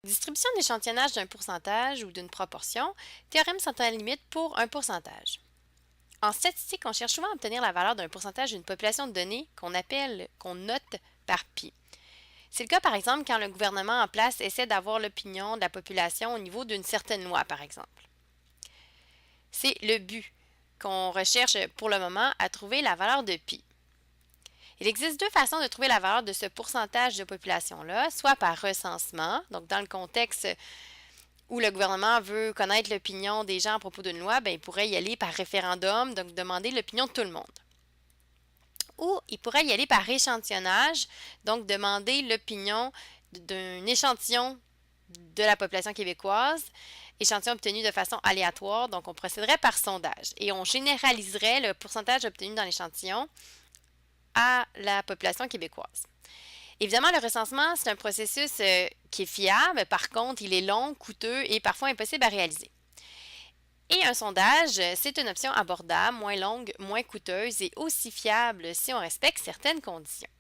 Distribution d'échantillonnage d'un pourcentage ou d'une proportion, théorème central limite pour un pourcentage. En statistique, on cherche souvent à obtenir la valeur d'un pourcentage d'une population donnée qu'on note par pi. C'est le cas par exemple quand le gouvernement en place essaie d'avoir l'opinion de la population au niveau d'une certaine loi par exemple. C'est le but qu'on recherche pour le moment à trouver la valeur de pi. Il existe deux façons de trouver la valeur de ce pourcentage de population-là, soit par recensement, donc dans le contexte où le gouvernement veut connaître l'opinion des gens à propos d'une loi, il pourrait y aller par référendum, donc demander l'opinion de tout le monde. Ou il pourrait y aller par échantillonnage, donc demander l'opinion d'un échantillon de la population québécoise, échantillon obtenu de façon aléatoire, donc on procéderait par sondage et on généraliserait le pourcentage obtenu dans l'échantillon à la population québécoise. Évidemment, le recensement, c'est un processus qui est fiable. Par contre, il est long, coûteux et parfois impossible à réaliser. Et un sondage, c'est une option abordable, moins longue, moins coûteuse et aussi fiable si on respecte certaines conditions.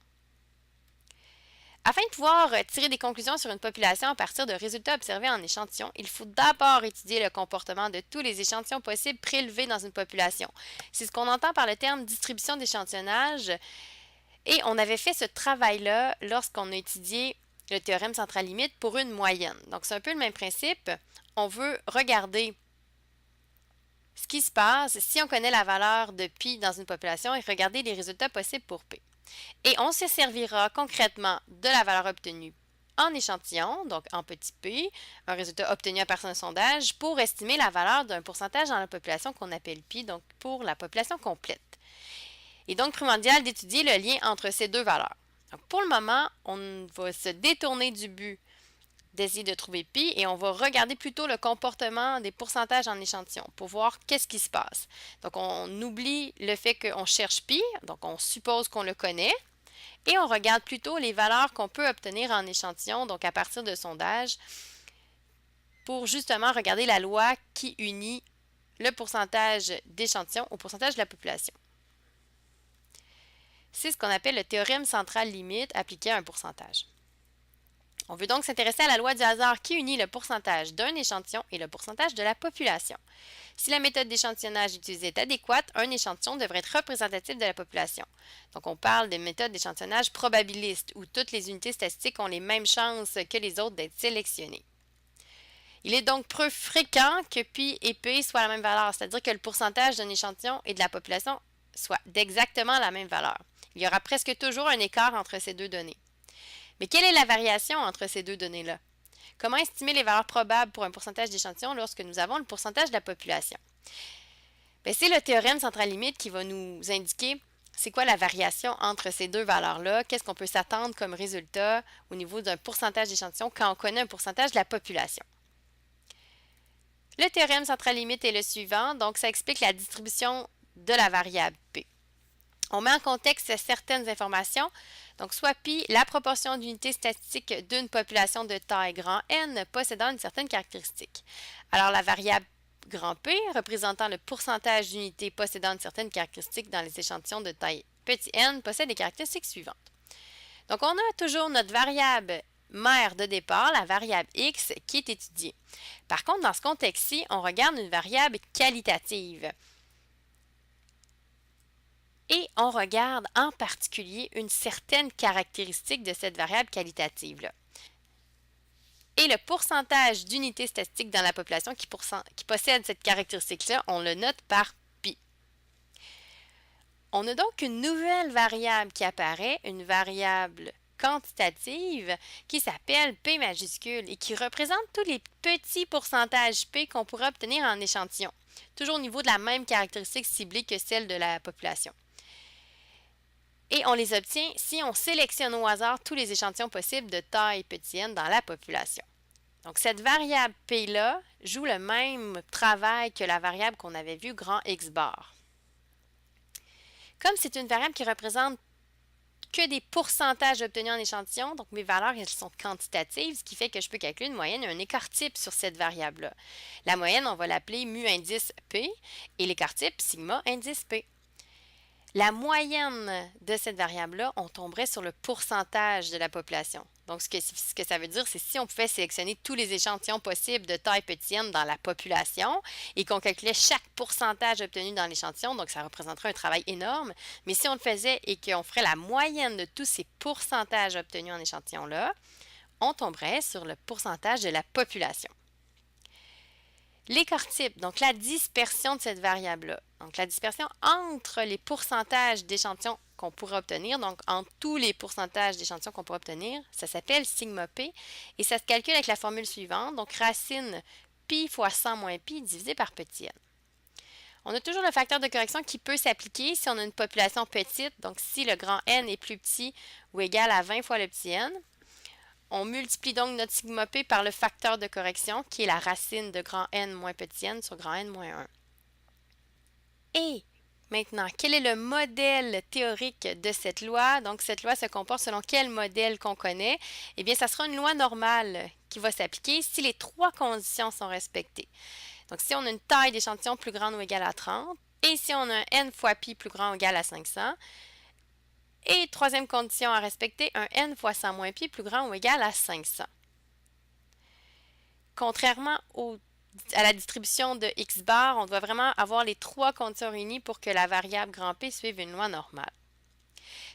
Afin de pouvoir tirer des conclusions sur une population à partir de résultats observés en échantillon, il faut d'abord étudier le comportement de tous les échantillons possibles prélevés dans une population. C'est ce qu'on entend par le terme distribution d'échantillonnage. Et on avait fait ce travail-là lorsqu'on a étudié le théorème central limite pour une moyenne. Donc, c'est un peu le même principe. On veut regarder ce qui se passe si on connaît la valeur de pi dans une population et regarder les résultats possibles pour p. Et on se servira concrètement de la valeur obtenue en échantillon, donc en petit p, un résultat obtenu à partir d'un sondage, pour estimer la valeur d'un pourcentage dans la population qu'on appelle pi, donc pour la population complète. Il est donc primordial d'étudier le lien entre ces deux valeurs. Donc pour le moment, on va se détourner du but d'essayer de trouver pi et on va regarder plutôt le comportement des pourcentages en échantillon pour voir qu'est-ce qui se passe. Donc on oublie le fait qu'on cherche pi, donc on suppose qu'on le connaît et on regarde plutôt les valeurs qu'on peut obtenir en échantillon, donc à partir de sondages, pour justement regarder la loi qui unit le pourcentage d'échantillon au pourcentage de la population. C'est ce qu'on appelle le théorème central limite appliqué à un pourcentage. On veut donc s'intéresser à la loi du hasard qui unit le pourcentage d'un échantillon et le pourcentage de la population. Si la méthode d'échantillonnage utilisée est adéquate, un échantillon devrait être représentatif de la population. Donc on parle de méthode d'échantillonnage probabiliste où toutes les unités statistiques ont les mêmes chances que les autres d'être sélectionnées. Il est donc peu fréquent que pi et p soient la même valeur, c'est-à-dire que le pourcentage d'un échantillon et de la population soit d'exactement la même valeur. Il y aura presque toujours un écart entre ces deux données. Mais quelle est la variation entre ces deux données-là? Comment estimer les valeurs probables pour un pourcentage d'échantillons lorsque nous avons le pourcentage de la population? C'est le théorème central limite qui va nous indiquer c'est quoi la variation entre ces deux valeurs-là, qu'est-ce qu'on peut s'attendre comme résultat au niveau d'un pourcentage d'échantillons quand on connaît un pourcentage de la population. Le théorème central limite est le suivant, donc ça explique la distribution de la variable p. On met en contexte certaines informations. Donc, soit pi, la proportion d'unités statistiques d'une population de taille grand N possédant une certaine caractéristique. Alors, la variable grand P, représentant le pourcentage d'unités possédant une certaine caractéristique dans les échantillons de taille petit n, possède les caractéristiques suivantes. Donc, on a toujours notre variable mère de départ, la variable x, qui est étudiée. Par contre, dans ce contexte-ci, on regarde une variable qualitative. Et on regarde en particulier une certaine caractéristique de cette variable qualitative-là. Et le pourcentage d'unités statistiques dans la population qui possède cette caractéristique-là, on le note par pi. On a donc une nouvelle variable qui apparaît, une variable quantitative qui s'appelle P majuscule et qui représente tous les petits pourcentages P qu'on pourrait obtenir en échantillon, toujours au niveau de la même caractéristique ciblée que celle de la population. Et on les obtient si on sélectionne au hasard tous les échantillons possibles de taille petit n dans la population. Donc cette variable P-là joue le même travail que la variable qu'on avait vue grand X bar. Comme c'est une variable qui représente que des pourcentages obtenus en échantillon, donc mes valeurs elles sont quantitatives, ce qui fait que je peux calculer une moyenne et un écart type sur cette variable-là. La moyenne, on va l'appeler mu indice P et l'écart type sigma indice P. la moyenne de cette variable-là, on tomberait sur le pourcentage de la population. Donc, ce que ça veut dire, c'est si on pouvait sélectionner tous les échantillons possibles de taille petit n dans la population et qu'on calculait chaque pourcentage obtenu dans l'échantillon, donc ça représenterait un travail énorme. Mais si on le faisait et qu'on ferait la moyenne de tous ces pourcentages obtenus en échantillon-là, on tomberait sur le pourcentage de la population. L'écart type, donc la dispersion de cette variable-là. Donc la dispersion entre les pourcentages d'échantillons qu'on pourrait obtenir, donc entre tous les pourcentages d'échantillons qu'on pourrait obtenir, ça s'appelle sigma p et ça se calcule avec la formule suivante, donc racine pi fois 100 moins pi divisé par petit n. On a toujours le facteur de correction qui peut s'appliquer si on a une population petite, donc si le grand N est plus petit ou égal à 20 fois le petit n. On multiplie donc notre sigma p par le facteur de correction, qui est la racine de grand N moins petit n sur grand N moins 1. Et maintenant, quel est le modèle théorique de cette loi? Donc, cette loi se comporte selon quel modèle qu'on connaît? Eh bien, ça sera une loi normale qui va s'appliquer si les trois conditions sont respectées. Donc, si on a une taille d'échantillon plus grande ou égale à 30, et si on a un n fois pi plus grand ou égal à 500, et troisième condition à respecter, un n fois 100 moins pi plus grand ou égal à 500. Contrairement à la distribution de x bar, on doit vraiment avoir les trois conditions réunies pour que la variable grand P suive une loi normale.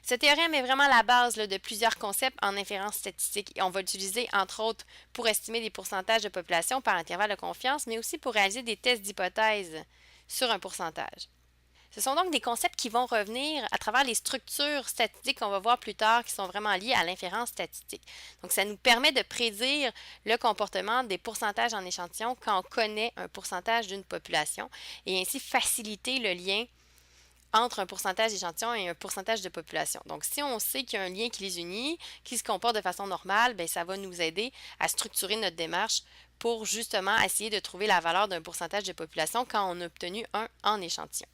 Ce théorème est vraiment la base de plusieurs concepts en inférence statistique et on va l'utiliser entre autres pour estimer des pourcentages de population par intervalle de confiance, mais aussi pour réaliser des tests d'hypothèse sur un pourcentage. Ce sont donc des concepts qui vont revenir à travers les structures statistiques qu'on va voir plus tard qui sont vraiment liées à l'inférence statistique. Donc, ça nous permet de prédire le comportement des pourcentages en échantillon quand on connaît un pourcentage d'une population et ainsi faciliter le lien entre un pourcentage d'échantillon et un pourcentage de population. Donc, si on sait qu'il y a un lien qui les unit, qui se comporte de façon normale, bien, ça va nous aider à structurer notre démarche pour justement essayer de trouver la valeur d'un pourcentage de population quand on a obtenu un en échantillon.